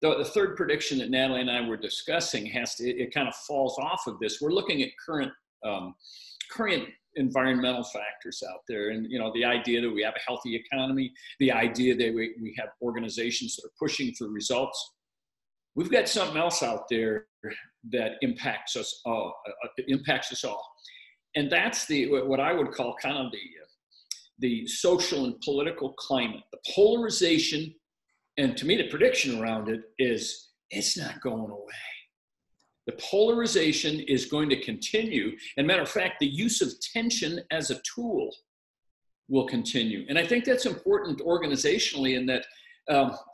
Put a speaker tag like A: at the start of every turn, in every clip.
A: the third prediction that Natalie and I were discussing it kind of falls off of this. We're looking at current environmental factors out there, and the idea that we have a healthy economy, the idea that we have organizations that are pushing for results. We've got something else out there that impacts us all. And that's what I would call kind of the social and political climate, the polarization. And to me, the prediction around it is it's not going away. The polarization is going to continue. And matter of fact, the use of tension as a tool will continue. And I think that's important organizationally, in that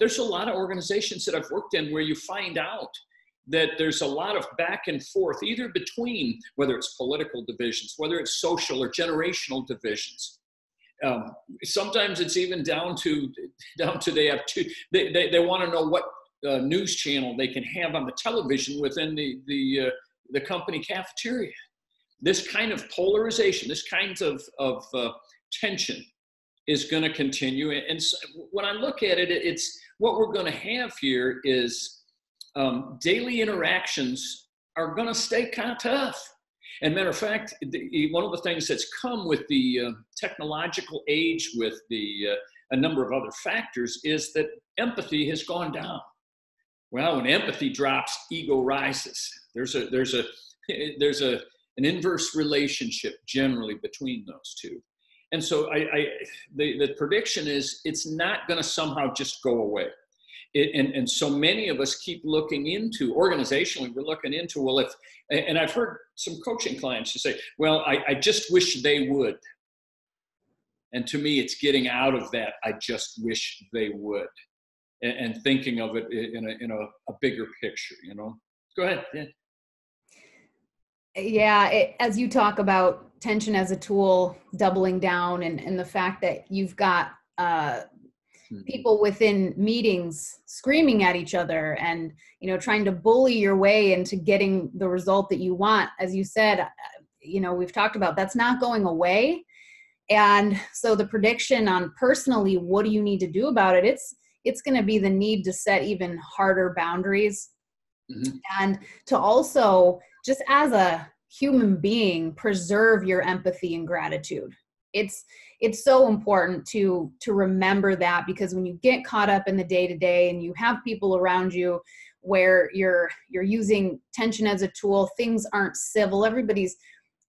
A: there's a lot of organizations that I've worked in where you find out that there's a lot of back and forth, either between, whether it's political divisions, whether it's social or generational divisions. Sometimes it's even down to they have they want to know what news channel they can have on the television within the company cafeteria. This kind of polarization, this kind of tension is going to continue. And so when I look at it, it's what we're going to have here is daily interactions are going to stay kind of tough. And matter of fact, one of the things that's come with the technological age, with a number of other factors, is that empathy has gone down. Well, when empathy drops, ego rises. There's an inverse relationship generally between those two. And so the prediction is it's not going to somehow just go away. And so many of us keep looking into, organizationally, we're looking into, well, and I've heard some coaching clients just say, well, I just wish they would. And to me, it's getting out of that, I just wish they would, and thinking of it in a bigger picture, Go ahead. Yeah.
B: Yeah, as you talk about tension as a tool, doubling down, and the fact that you've got people within meetings screaming at each other and, trying to bully your way into getting the result that you want. As you said, we've talked about that's not going away. And so the prediction on personally, what do you need to do about it? It's going to be the need to set even harder boundaries. Mm-hmm. And to also, just as a human being, preserve your empathy and gratitude. It's so important to remember that, because when you get caught up in the day-to-day and you have people around you where you're using tension as a tool, things aren't civil, everybody's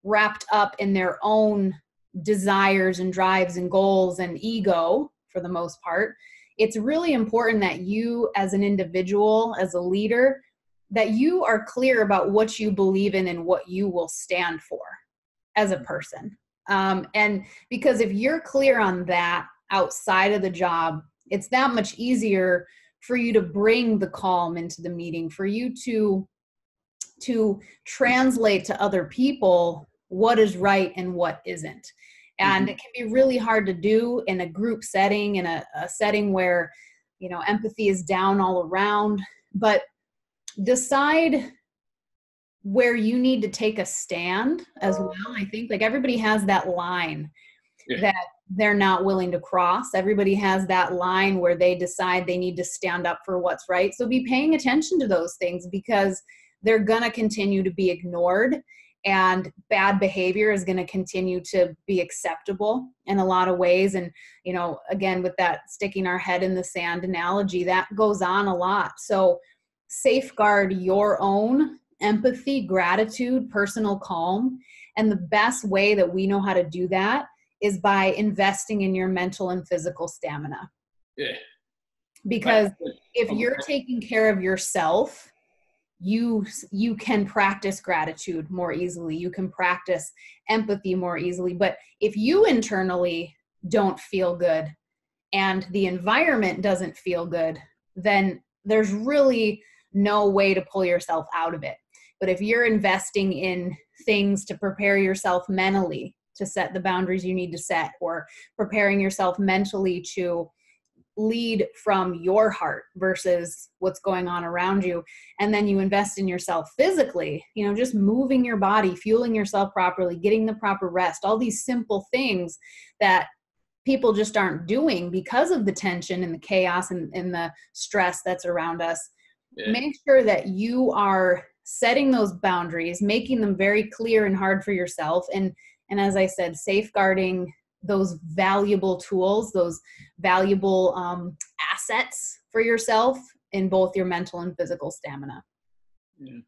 B: wrapped up in their own desires and drives and goals and ego for the most part. It's really important that you, as an individual, as a leader, that you are clear about what you believe in and what you will stand for as a person. And because if you're clear on that outside of the job, it's that much easier for you to bring the calm into the meeting, for you to translate to other people what is right and what isn't. And it can be really hard to do in a group setting, in a setting where, empathy is down all around. But decide where you need to take a stand as well. I think everybody has that line that they're not willing to cross. Everybody has that line where they decide they need to stand up for what's right. So be paying attention to those things, because they're going to continue to be ignored, and bad behavior is going to continue to be acceptable in a lot of ways. And, again, with that sticking our head in the sand analogy, that goes on a lot. So safeguard your own empathy, gratitude, personal calm. And the best way that we know how to do that is by investing in your mental and physical stamina.
A: Yeah.
B: Because if you're taking care of yourself, you can practice gratitude more easily. You can practice empathy more easily. But if you internally don't feel good and the environment doesn't feel good, then there's really no way to pull yourself out of it. But if you're investing in things to prepare yourself mentally to set the boundaries you need to set, or preparing yourself mentally to lead from your heart versus what's going on around you, and then you invest in yourself physically, just moving your body, fueling yourself properly, getting the proper rest, all these simple things that people just aren't doing because of the tension and the chaos and the stress that's around us.
A: Yeah.
B: make sure that you are setting those boundaries, making them very clear and hard for yourself. And as I said, safeguarding those valuable tools, those valuable assets for yourself in both your mental and physical stamina.
A: Yeah.